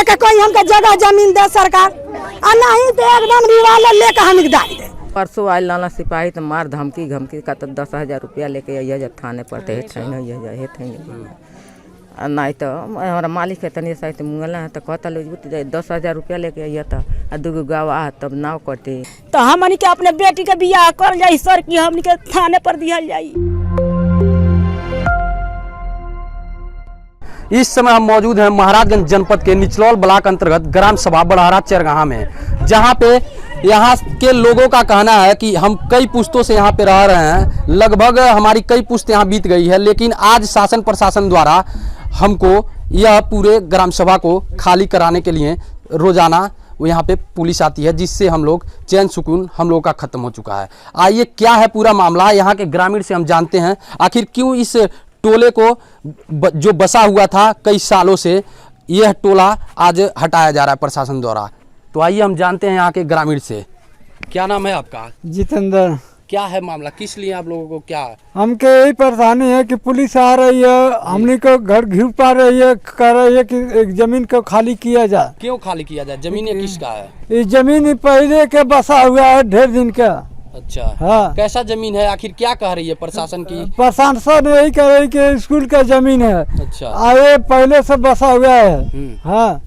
लेके कोई हमके जगह जमीन दे सरकार, और नहीं तो एकदम रिवाल्वर लेके हम दाग दे। परसों आयल लाना सिपाही तो मार धमकी घमकी का तो 10,000 रुपया लेके आइए जब थाने पर थे नहीं तो हमारा मालिक है तनी साइड मुंगल है तो कहता लोग 10,000 रुपया लेके आइए था और 2 गवाह तब नाव करते तो हमन के अपने बेटी के बियाह कर जाई सर की हमन के थाने पर दिया जाई। इस समय हम मौजूद हैं महाराजगंज जनपद के निचलौल ब्लॉक अंतर्गत ग्राम सभा बड़हरा चरगाहा में, जहां पे यहाँ के लोगों का कहना है कि हम कई पुश्तों से यहाँ पे रह रहे हैं, लगभग हमारी कई पुश्त यहाँ बीत गई है, लेकिन आज शासन प्रशासन द्वारा हमको यह पूरे ग्राम सभा को खाली कराने के लिए रोजाना यहाँ पे पुलिस आती है, जिससे हम लोग चैन सुकून हम लोगों का खत्म हो चुका है। आइए क्या है पूरा मामला यहाँ के ग्रामीण से हम जानते हैं, आखिर क्यों इस टोले को जो बसा हुआ था कई सालों से यह टोला आज हटाया जा रहा है प्रशासन द्वारा। तो आइए हम जानते हैं यहाँ के ग्रामीण से। क्या नाम है आपका? जितेंद्र। क्या है मामला, किस लिए आप लोगों को क्या? हमके यही परेशानी है कि पुलिस आ रही है, हमने को घर घिर पा रही है, कह रही है कि एक जमीन को खाली किया जाए। क्यों खाली किया जाए? जमीन किसका है? ये जमीन पहले के बसा हुआ है ढेर दिन का। अच्छा हाँ। कैसा जमीन है, आखिर क्या कह रही है प्रशासन की? प्रशासन यही कह रही कि स्कूल का जमीन है। अच्छा। ये पहले से बसा हुआ है। हाँ।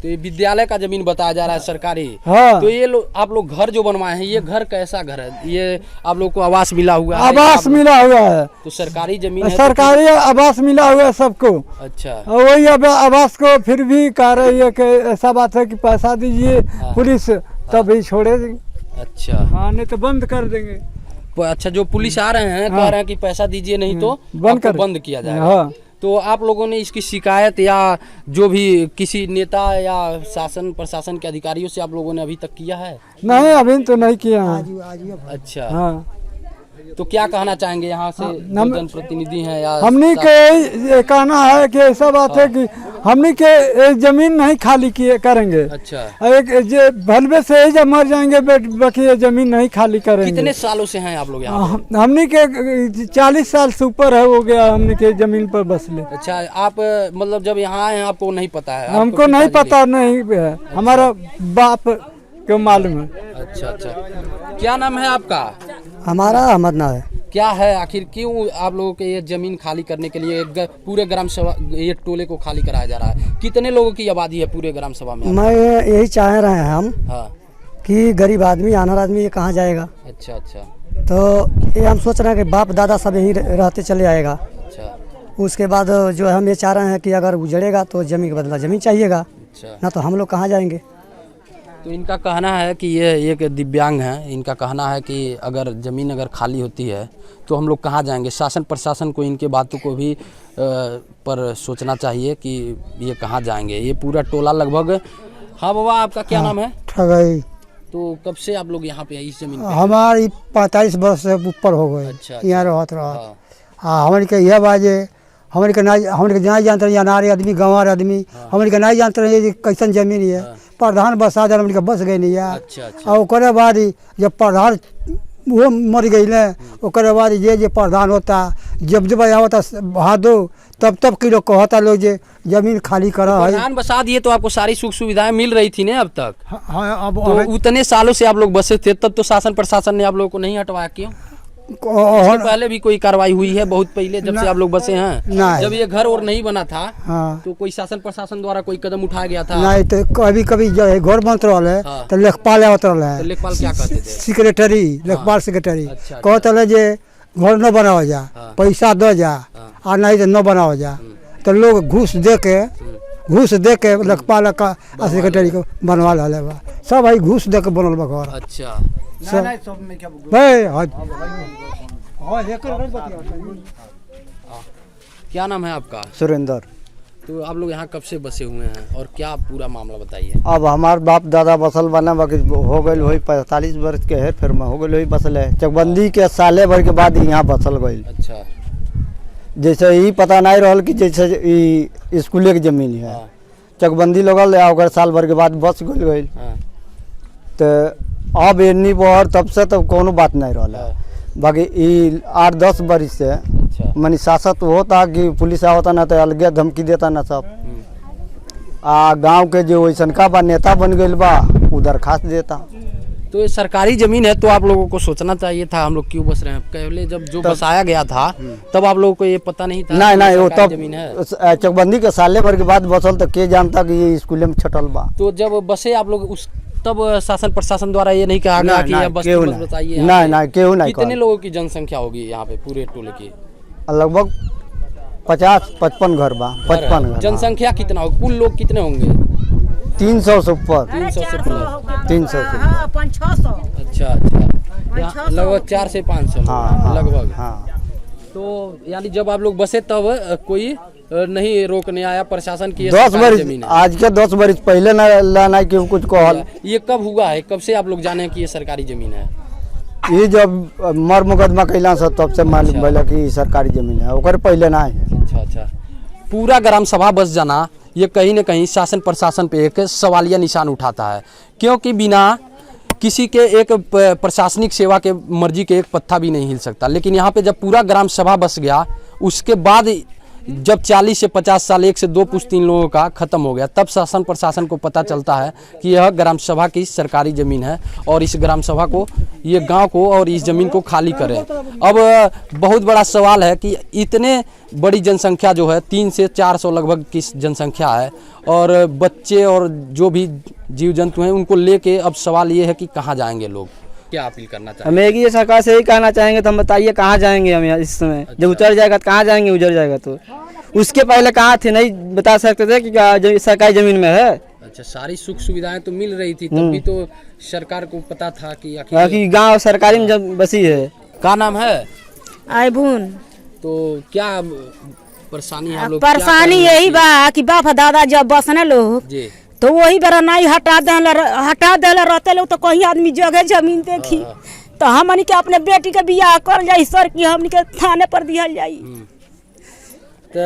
तो ये विद्यालय का जमीन बताया जा रहा है सरकारी। हाँ। तो ये आप लोग घर जो बनवाए हैं, ये घर कैसा घर है? ये आप लोग को आवास मिला हुआ है? आवास मिला हुआ है। तो सरकारी जमीन है, सरकारी आवास मिला हुआ है सबको। अच्छा। वही आवास को फिर भी कह रही है कि ऐसा बात है कि पैसा दीजिए पुलिस तभी छोड़ेगी। अच्छा। हाँ, नहीं तो बंद कर देंगे। अच्छा, जो पुलिस आ रहे हैं कह रहे हैं कि पैसा दीजिए नहीं तो बंद किया जाएगा। हाँ। तो आप लोगों ने इसकी शिकायत या जो भी किसी नेता या शासन प्रशासन के अधिकारियों से आप लोगों ने अभी तक किया है? नहीं, अभी तो नहीं किया है। अच्छा। हाँ। तो क्या कहना चाहेंगे यहाँ से जनप्रतिनिधि हैं या? हमने के ये कहना है कि ऐसा बात है कि हमने के जमीन नहीं खाली किए करेंगे। अच्छा। एक भलबे से ही जब मर जाएंगे बाकी ये जमीन नहीं खाली करेंगे। कितने सालों से हैं आप लोग यहाँ? हमने के 40 साल से ऊपर है हो गया हमने के जमीन पर बसले। अच्छा, आप मतलब जब यहाँ आए हैं आपको नहीं पता है? हमको नहीं पता नहीं है। हमारा बाप को मालूम है। अच्छा अच्छा। क्या नाम है आपका? हमारा अहमद नाम है। क्या है आखिर क्यों आप लोगों के ये जमीन खाली करने के लिए पूरे ग्राम सभा ये टोले को खाली कराया जा रहा है? कितने लोगों की आबादी है पूरे ग्राम सभा में? मैं यही चाह रहे हैं हम। हाँ। कि गरीब आदमी अनाथ आदमी ये कहाँ जाएगा। अच्छा अच्छा। तो ये हम सोच रहे हैं कि बाप दादा सब यहीं रहते चले आएगा। अच्छा। उसके बाद जो हम ये चाह रहे हैं कि अगर उजड़ेगा तो जमीन के बदला जमीन चाहिएगा। अच्छा। ना तो हम लोग कहाँ जाएंगे। तो इनका कहना है कि ये एक दिव्यांग हैं, इनका कहना है कि अगर ज़मीन अगर खाली होती है तो हम लोग कहाँ जाएंगे। शासन प्रशासन को इनके बातों को भी पर सोचना चाहिए कि ये कहाँ जाएंगे। ये पूरा टोला लगभग। हाँ बाबा, आपका क्या नाम है? ठगई। तो कब से आप लोग यहाँ पे इस जमीन पे? हमारी 45 वर्ष से ऊपर हो गए। अच्छा। यहाँ रहा। हाँ, हमारे के यह बाजे हमारे के नहीं जानते रहे अनारे आदमी गंवार आदमी। हमारे के नहीं जानते रहे कैसन जमीन है। प्रधान बसा जा हमारे बस गए नहीं है। अच्छा। और बाद जब प्रधान वो मर गई न, बाद ये प्रधान होता जब होता भादो तब की लोग कहता लोग जे जमीन खाली करा है। प्रधान बसा दिए तो आपको सारी सुख सुविधाएं मिल रही थी ना अब तक? हाँ। अब तो उतने सालों से आप लोग बसे थे, तब तो शासन प्रशासन ने आप लोगों को नहीं हटवाया क्यों? पहले भी कोई कार्रवाई हुई है बहुत पहले जब से आप लोग बसे हैं? जब ये घर और नहीं बना था। हाँ। तो कोई शासन प्रशासन द्वारा कोई कदम उठाया गया था? नहीं, तो कभी कभी जो है घर बन रहा है। हाँ। तो लेखपाल आवत रहा है। लेखपाल क्या कहते थे? सेक्रेटरी। लेखपाल सेक्रेटरी कहते रहे जे घर न बनाओ जा, पैसा दो जा, और नहीं तो न बनाओ जा। तो लोग घूस दे के लेखपाल का सेक्रेटरी को बनवा ला बा। सब भाई घूस दे के बनल बा घर। अच्छा। क्या नाम है आपका? सुरेंद्र। तो आप लोग यहाँ कब से बसे हुए हैं और क्या पूरा मामला बताइए? अब हमार बाप दादा बसल बना बाकी हो गए वही 45 वर्ष के है, फिर हो गए वही बसल है। चकबंदी के साले भर के बाद यहाँ बसल गई। अच्छा। जैसे ही पता नहीं रहल कि जैसे स्कूले की जमीन है। हाँ। चकबंदी लगल है, साल भर के बाद बस गई। हाँ। तो अब एनी बहर तब से तो कोनो बात नहीं रहा। हाँ। बाकी 8-10 वर्ष से मनी शासक होता कि पुलिस आवता ना तो अलगे धमकी देता ना सब। गांव के जो वैसन का बा नेता बन गइल बा उ दरखास्त देता। तो ये सरकारी जमीन है तो आप लोगों को सोचना चाहिए था हम लोग क्यों बस रहे हैं। पहले जब जो बसाया गया था तब आप लोगों को ये पता नहीं था? नहीं वो सरकारी तब जमीन है। चकबंदी के साले भर के बाद बसल तो के जानता कि ये स्कूल में छटल बा। तो जब बसे आप लोग उस तब शासन प्रशासन द्वारा ये नहीं कहा गया कि बस बताइए? नहीं केहू नहीं। कितने लोगों की जनसंख्या होगी यहाँ पे पूरे टोले की? लगभग 50-55 घर बा। 55 घर। जनसंख्या कितना होगा? कुल लोग कितने होंगे? 300 से ऊपर। 300 से प्लस। 300 से। अच्छा यहाँ लगभग 4 से 500 लगभग। हाँ। तो यानी जब आप लोग बसे तब कोई नहीं रोकने आया प्रशासन की? 10 बरिस आज के 10 बरिस पहले ना क्यों कुछ कहल। ये कब हुआ है? कब से आप लोग जाने कि ये सरकारी जमीन है? ये जब मर मुकदमा कैला से तब से मालूम भइला कि सरकारी जमीन है, ओकर पहले ना है। अच्छा पूरा ग्राम सभा बस जाना ये कहीं न कहीं शासन प्रशासन पे एक सवालिया निशान उठाता है, क्योंकि बिना किसी के एक प्रशासनिक सेवा के मर्जी के एक पत्ता भी नहीं हिल सकता। लेकिन यहाँ पे जब पूरा ग्राम सभा बस गया उसके बाद जब 40 से 50 साल 1 से 2 पुश्तीन लोगों का खत्म हो गया तब शासन प्रशासन को पता चलता है कि यह ग्राम सभा की सरकारी ज़मीन है और इस ग्राम सभा को, ये गांव को और इस ज़मीन को खाली करें। अब बहुत बड़ा सवाल है कि इतने बड़ी जनसंख्या जो है 300 से 400 लगभग की जनसंख्या है और बच्चे और जो भी जीव जंतु हैं उनको लेके अब सवाल ये है कि कहाँ जाएंगे लोग? क्या अपील करना चाहेंगे? हम एक ही सरकार से यही कहना चाहेंगे, तो हम बताइए कहाँ जाएंगे हम इस समय? जब उतर जाएगा तो कहाँ जाएंगे? उजड़ जाएगा तो उसके पहले कहाँ थे नहीं बता सकते थे कि सरकारी जमीन में है। अच्छा सारी सुख सुविधाएं तो मिल रही थी तब भी तो सरकार को पता था कि आखिर गाँव सरकारी में जब बसी है। क्या नाम है? आईबून। तो क्या परेशानी है? लोग परेशानी यही बा कि बाप दादा जब बसने लोग जी तो वही बेरा नहीं हटा देले रहते लोग तो कहीं आदमी जगह जमीन देखी तो हमनी के अपने बेटी के बियाह कर जाई सर की हमनी के थाने पर दिया जाई। तो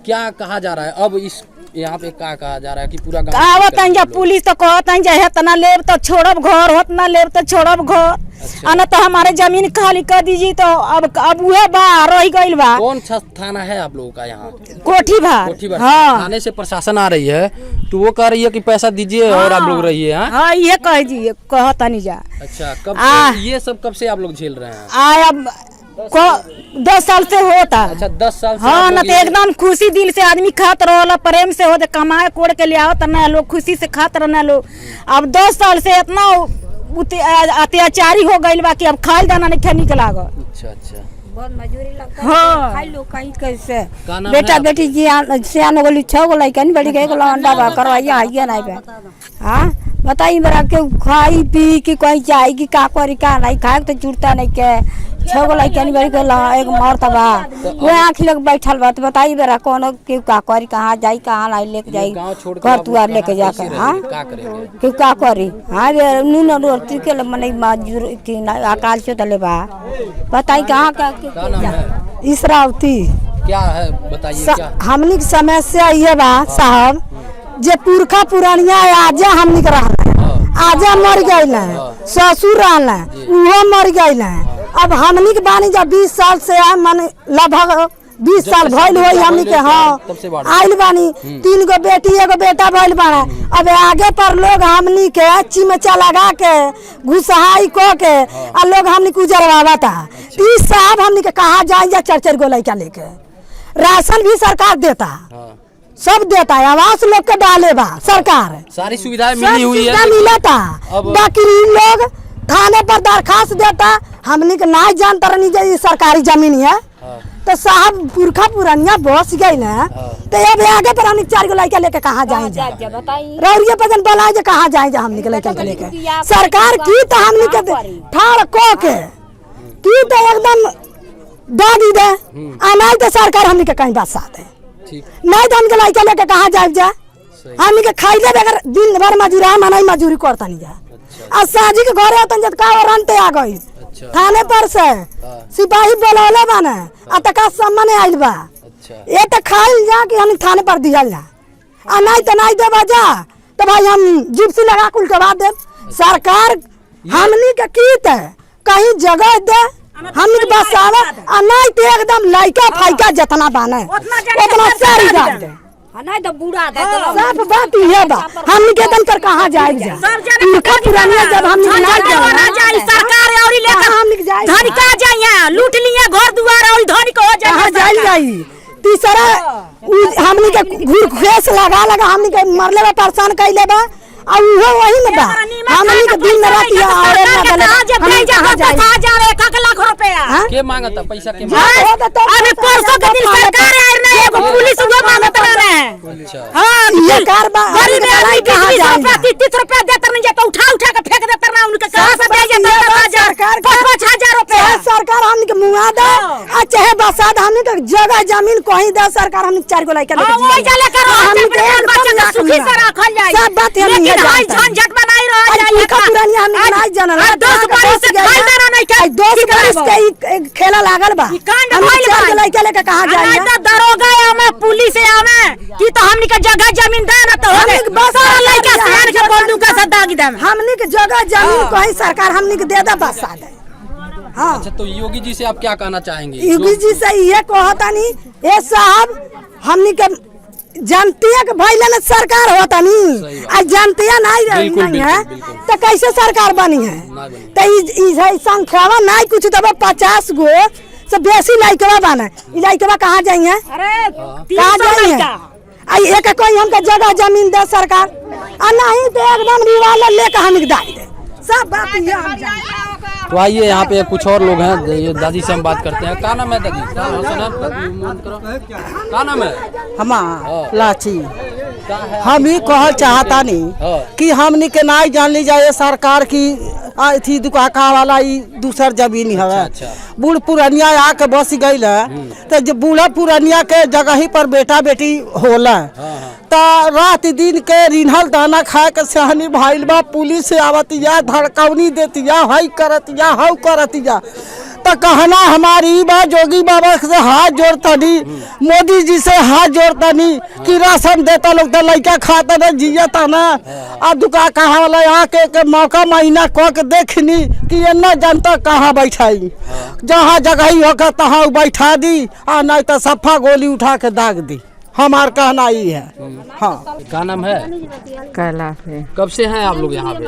क्या कहा जा रहा है अब इस यहाँ पे? क्या कहा जा रहा है कि पूरा गांव कहत हैं पुलिस तो कहत हैं जे इतना लेब तो छोड़ब घर, उतना लेब तो छोड़ब घर। अच्छा। न तो हमारे जमीन खाली कर दीजिए तो अब वह बा रह गइल बा। कौन सा थाना है आप लोगों का यहाँ? कोठी भार। हाँ। थाने से प्रशासन आ रही है तो वो कह रही है कि पैसा दीजिए और आप लोग रहिए। हाँ ये कह दीजिए कहता नहीं जा। अच्छा कब से ये सब कब से आप लोग झेल रहे हैं? आया 10 साल से होता। अच्छा 10 साल से? हाँ न तो एकदम खुशी दिल से आदमी खात रहो, प्रेम से हो, कमाए कोड़ के ले आओ ना लोग खुशी से खात रहना लोग। अब 10 साल से इतना अत्याचारी हो गई बा कि अब खाई दाना नहीं निकला। अच्छा बहुत मजूरी लगता हाँ। खाई लो कहीं कैसे बेटा बेटी जी सियान हो गई 6 गो लड़का नहीं बड़ी गई अंडा बा करवाइया आइए नहीं बे। हाँ बताइए मेरा के खाई पी कि कहीं जाए कि का करी का नहीं खाए तो जुड़ता नहीं के 6 गो लड़का नहीं बड़ी गई एक मरता बा वो आँखी लोग बैठल बा। तो बताइए मेरा कौन क्यों का करी कहाँ जाई कहाँ नहीं लेके जाई घर तुआर लेके जाकर। हाँ क्यों का करी? हाँ नून रोटी के मने मजूर की अकाल से दले बा। बताई कहाँ का इसरावती क्या है बताइए? क्या हमनी की समस्या ये बा साहब जे पुरखा पुरानिया आजा हमनी के आजा मर गए ससुर रहना वो मर गए। अब हमनी के बानी जब 20 साल से मन लगभग 20 साल भइल होई हमनी के। हाँ आइल बानी 3 गो बेटी 1 गो बेटा भइल बाना। अब आगे पर लोग हमनी के चिमचा लगा के घुसहाई को के आ लोग हमनी के उजरवावा था। 30 साहब हमनी के कहा जाए जा 4-4 गो लड़का लेके। राशन भी सरकार देता, सब देता है, आवास लोग के डाले बा सरकार, सारी सुविधाएं मिली हुई है मिला था। बाकी लोग थाने पर दरखास्त देता हमनी के ना जानता रहनी जे सरकारी जमीन है। तो साहब पुरखा पुरानिया बस गई ना तो अब आगे पर हमनी 4 गो लड़का लेके कहाँ जाए? रौरिया पजन बोला जे कहाँ जाए हमनी के लड़का लेके? सरकार की तो हमनी के ठाड़ को के की तो एकदम दादी दे नहीं तो सरकार हमनी के कहीं बात साथ है नहीं तो हमके लड़का लेके कहाँ जाए? हमनी के खाइले बगैर दिन भर मजूरी मनाई मजूरी करता नहीं जा। आ साजी के घरे होतन जत का रंटे आ गई थाने पर से सिपाही बोलौले बाने आ तका सामने आइल बा। ये तो खाइल जा कि हम थाने पर दिया जा आ नहीं तो नहीं देबा जा तो भाई हम जिप्सी लगा कुल के बाद दे। सरकार हमनी के कीत कहीं जगह दे हमनी के बसावे आ नहीं तो एकदम लइका फाइका जितना बाने उतना सारी डाल दे। नहीं तो बूढ़ा दे सब बात ये बा हम निकेतन कर कहाँ जाए जा पुरखा पुरानिया जब हम जाई सरकार और लेकर हम निक जाए धनी का जाइए लूट लिए घर दुआर और धनी को हो कहाँ जाए जाई तीसरा हमनी के घूर खेस लगा हमनी के मरले बा परेशान कैले बा और वो वही में बा हमनी के दिन रात या आरे ना गले हम कहाँ जाए 1 लाख रुपया के मांगा था पैसा के अरे परसों के दिन सरकार आए ना एगो पुलिस वो मांगत रहे अच्छा हां ये कार बा गरीब आदमी कहाँ जाए 30 रुपया देते नहीं जाता उठा के फेंक देते ना उनके कहां से दे जाता सरकार 5,000 रुपया सरकार हमनी के मुआ दे आ चाहे बसाद हमनी के जगह जमीन कहीं दे सरकार हमनी 4 गो लइका लेके ओइ जले करो हमनी के बच्चा के सुखी से रखल जाए सब बात हमनी लेकिन हाई झंझट बनाई रह जाए का पुरानी हमनी नहीं जानल 10 बरस से फायदा नहीं के 10 बरस के खेला लागल बा कांड हम भइल 4 गो लइका लेके कहां नहीं जाए तो दरोगा आवे पुलिस आवे की तो हमनी के जगह जमीन दे ना तो हमनी के बस सारा लइका शहर के बंदूक से दाग दे हमनी के जगह जमीन कहीं सरकार हमनी के दे दे बसा दे हां अच्छा तो योगी जी से आप क्या कहना चाहेंगे योगी जी से ये कहता नहीं ए साहब हमनी के जानती है कि भाई लेने सरकार होता नहीं आज जानती है नहीं है तो कैसे सरकार बनी है तो संख्या नहीं कुछ तो 50 गो से बेसी लइकवा बना लइकवा कहाँ जाइए अरे कहाँ जाइए आई एक कोई हमके जगह जमीन दे सरकार आ नहीं तो एकदम रिवाल लेकर हम दाई दे सब बात ये हम जाने तो आइए यहाँ पे कुछ और लोग हैं ये दादी से हम बात करते हैं क्या नाम है दादी क्या नाम है हमार लाची हम ही कह चाहता नहीं कि हमनी के नहीं जान ली जाए सरकार की थी दुकाका वाला दूसर जमीन है बूढ़ पुरानिया आके बस गई तो जब बूढ़ा पुरानिया के जगह ही पर बेटा बेटी होला तो रात दिन के रिन्हल दाना खाए के सहनी भाईल बा पुलिस से आवतिया धड़कौनी देतिया हई करतिया हऊ करतिया तो कहना हमारी बा जोगी बाबा से हाथ जोड़तनी मोदी जी से हाथ जोड़तनी कि राशन देता लोग तो लड़का खाता न जियता ना अब दुका कहाँ वाला यहाँ के मौका महीना कह के देखनी कि ये न जनता कहाँ बैठाई जहाँ जगह ही होकर तहाँ बैठा दी आ नहीं तो सफा गोली उठा के दाग दी हमार कहना ही है। हाँ क्या नाम है कैलाश है। कब से हैं आप लोग यहाँ पे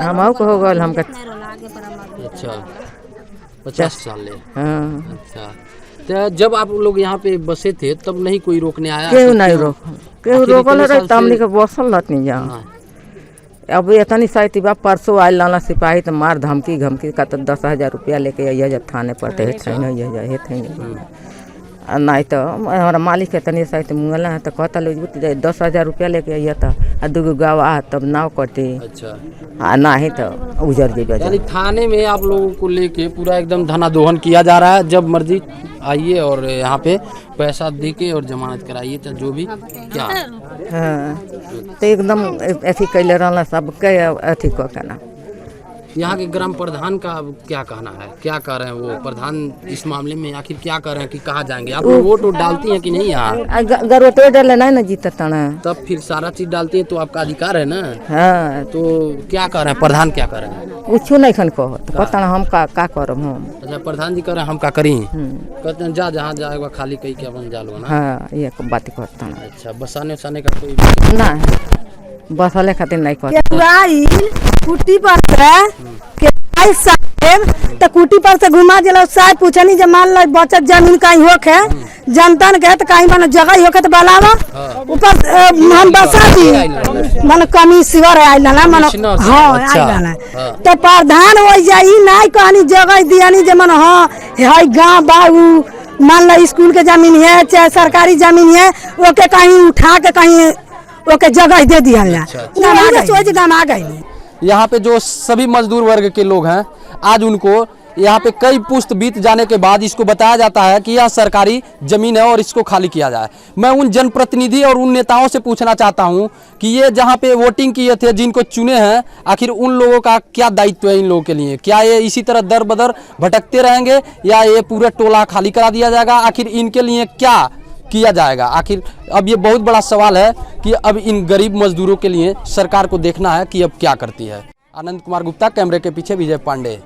हम को हो गल हम अच्छा 50 साल ले हाँ अच्छा तो जब आप लोग यहाँ पे बसे थे तब नहीं कोई रोकने आया केहू नहीं रोकल रहे तो हमने के बसल नहीं जा अब इतनी साइती बा परसों आयल लाना सिपाही तो मार धमकी घमकी का तो 10,000 रुपया लेके आइए जब थाने पर नहीं तो हमारा मालिक के तनी साइते मुंगला है तो कहता लोग 10,000 रुपया लेके आइए तो आ 2 गवाह तब नाव कटे अच्छा आ नहीं तो उजर जेबे यानी थाने में आप लोगों को लेके पूरा एकदम धनादोहन किया जा रहा है जब मर्जी आइए और यहाँ पे पैसा दे के और जमानत कराइए तो जो भी क्या हाँ तो एकदम ऐसी कैले रहना सब के अथी को कहना यहाँ के ग्राम प्रधान का क्या कहना है क्या कह रहे हैं वो प्रधान इस मामले में आखिर क्या कर रहे हैं कि कहाँ जाएंगे आप वोट डालती हैं कि नहीं यहाँ गरोटे डाले नहीं ना जीतता ना तब फिर सारा चीज डालती हैं तो आपका अधिकार है ना हाँ तो क्या कर रहे हैं प्रधान क्या कर रहे हैं कुछ नहीं खन कहो तो पता ना हम का करब हम अच्छा प्रधान जी कह रहे हैं हम का करी कहते हैं जा जहाँ जाएगा खाली कहीं के अपन जा लो ना हाँ ये बात करता ना अच्छा बसाने उसाने का कोई ना बसले खातिर नहीं कर कुटी पर तो कुटी पर से घुमा दिला साहब पूछनी जब मान लो बचत जमीन कहीं होके जनता ने कहे तो कहीं मन जगह ही होके तो बलावा ऊपर हम बसा दी मन कमी सिवर आइल ना मन हाँ आइल ना तो प्रधान हो जाई नहीं कहनी जगह दियानी जे मन हाँ है गाँव बाबू मान लो स्कूल के जमीन है चाहे सरकारी जमीन है ओके कहीं उठा के कहीं ओके जगह दे दिया आ गई। यहाँ पे जो सभी मजदूर वर्ग के लोग हैं आज उनको यहाँ पे कई पुश्त बीत जाने के बाद इसको बताया जाता है कि यह सरकारी जमीन है और इसको खाली किया जाए। मैं उन जनप्रतिनिधि और उन नेताओं से पूछना चाहता हूँ कि ये जहाँ पे वोटिंग किए थे जिनको चुने हैं आखिर उन लोगों का क्या दायित्व है इन लोगों के लिए क्या ये इसी तरह दर बदर भटकते रहेंगे या ये पूरा टोला खाली करा दिया जाएगा आखिर इनके लिए क्या किया जाएगा आखिर अब ये बहुत बड़ा सवाल है कि अब इन गरीब मजदूरों के लिए सरकार को देखना है कि अब क्या करती है। आनंद कुमार गुप्ता कैमरे के पीछे विजय पांडे।